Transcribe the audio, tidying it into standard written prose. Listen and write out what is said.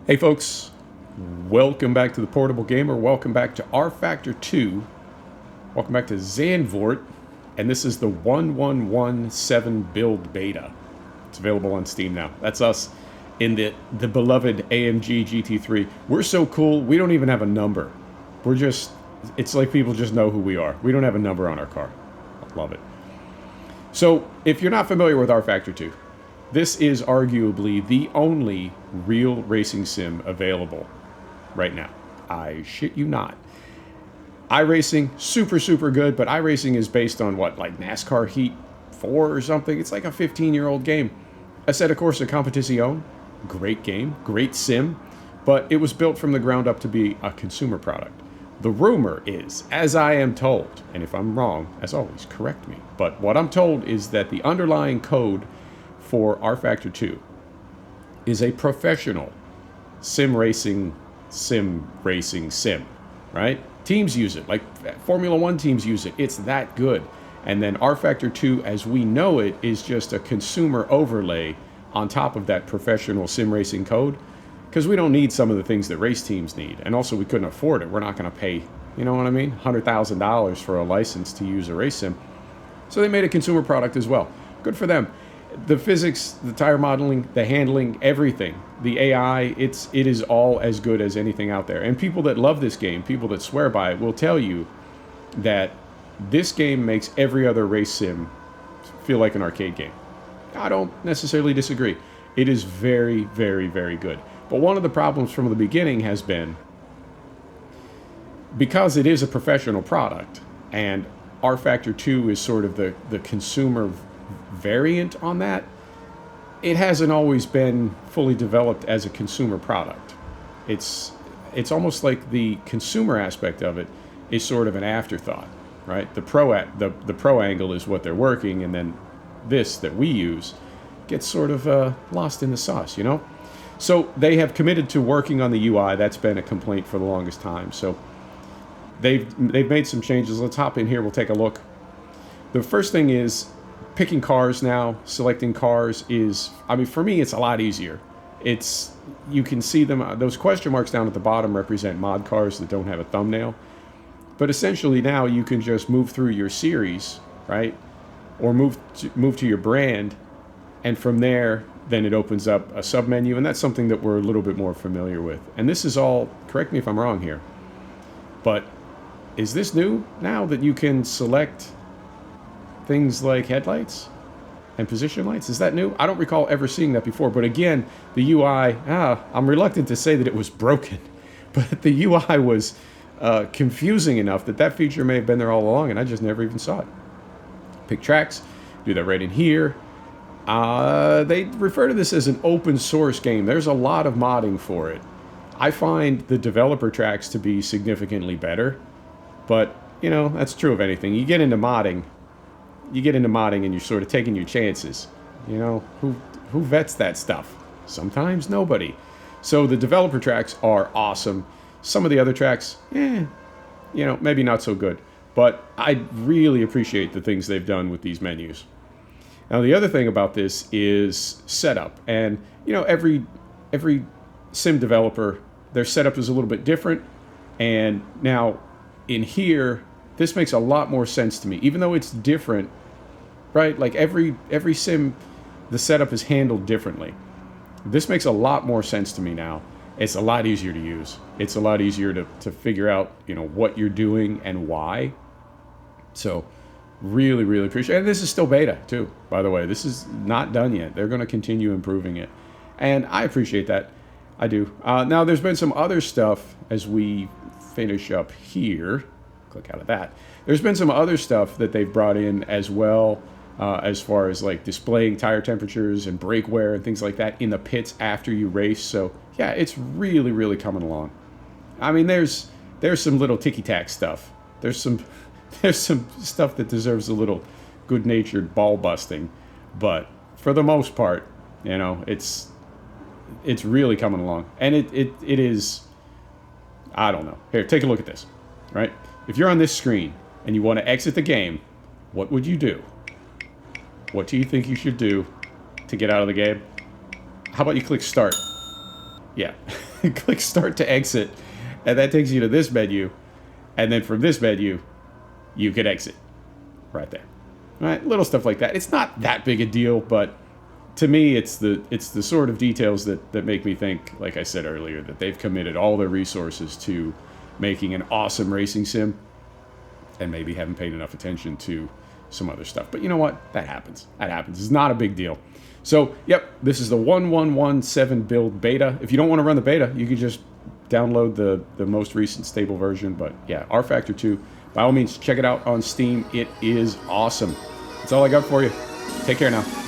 Hey folks, welcome back to the Portable Gamer. Welcome back to rFactor 2. Welcome back to Zandvoort. And this is the 1117 build beta. It's available on Steam now. That's us in the beloved AMG GT3. We're so cool, we don't even have a number. It's like people just know who we are. We don't have a number on our car. I love it. So, if you're not familiar with rFactor 2, this is arguably the only real racing sim available right now. I shit you not. iRacing, super good, but iRacing is based on what, like NASCAR Heat 4 or something? It's like a 15-year-old game. Assetto Corsa Competizione, great game, great sim, but it was built from the ground up to be a consumer product. The rumor is, as I am told, and if I'm wrong, as always, correct me, but what I'm told is that the underlying code for rFactor 2 is a professional sim, right? Teams use it, like Formula One teams use it. It's that good. And then rFactor 2, as we know it, is just a consumer overlay on top of that professional sim racing code, because we don't need some of the things that race teams need. And also, we couldn't afford it. We're not going to pay, you know what I mean, $100,000 for a license to use a race sim. So they made a consumer product as well. Good for them. The physics, the tire modeling, the handling, everything, the AI, it is all as good as anything out there. And people that love this game, people that swear by it, will tell you that this game makes every other race sim feel like an arcade game. I don't necessarily disagree. It is very good. But one of the problems from the beginning has been, because it is a professional product, and rFactor 2 is sort of the consumer variant on that, it hasn't always been fully developed as a consumer product. It's almost like the consumer aspect of it is sort of an afterthought, right? The pro angle is what they're working, and then this that we use gets sort of lost in the sauce, you know? So they have committed to working on the UI. That's been a complaint for the longest time. So they've made some changes. Let's hop in here. We'll take a look. The first thing is picking cars now, selecting cars is, I mean, for me, it's a lot easier. You can see them, those question marks down at the bottom represent mod cars that don't have a thumbnail. But essentially now you can just move through your series, right? Or move to your brand, and from there, then it opens up a submenu, and that's something that we're a little bit more familiar with. And this is all, correct me if I'm wrong here, but is this new now that you can select things like headlights and position lights? Is that new? I don't recall ever seeing that before. But again, the UI, I'm reluctant to say that it was broken, but the UI was confusing enough that feature may have been there all along, and I just never even saw it. Pick tracks, do that right in here. They refer to this as an open source game. There's a lot of modding for it. I find the developer tracks to be significantly better, but you know, that's true of anything. You get into modding and you're sort of taking your chances. You know, who vets that stuff? Sometimes nobody. So the developer tracks are awesome. Some of the other tracks, you know, maybe not so good. But I really appreciate the things they've done with these menus. Now the other thing about this is setup. And you know, every sim developer, their setup is a little bit different. And now in here, this makes a lot more sense to me, even though it's different, right? Like every sim, the setup is handled differently. This makes a lot more sense to me now. It's a lot easier to use. It's a lot easier to figure out, you know, what you're doing and why. So really appreciate it. And this is still beta too, by the way. This is not done yet. They're going to continue improving it. And I appreciate that. I do. Now there's been some other stuff as we finish up here. Click out of that. There's been some other stuff that they've brought in as well, as far as like displaying tire temperatures and brake wear and things like that in the pits after you race. So yeah, it's really coming along. I mean, there's some little ticky-tack stuff. There's some stuff that deserves a little good-natured ball busting, but for the most part, you know, it's really coming along, and it is. I don't know. Here, take a look at this. Right? If you're on this screen and you want to exit the game, what would you do? What do you think you should do to get out of the game? How about you click start? Yeah. click start to exit, and that takes you to this menu, and then from this menu, you can exit right there. All right, little stuff like that. It's not that big a deal, but to me, it's the sort of details that make me think, like I said earlier, that they've committed all their resources to making an awesome racing sim, and maybe haven't paid enough attention to some other stuff. But you know what? That happens. That happens. It's not a big deal. So, yep, this is the 1117 build beta. If you don't want to run the beta, you can just download the most recent stable version. But yeah, rFactor 2, by all means, check it out on Steam. It is awesome. That's all I got for you. Take care now.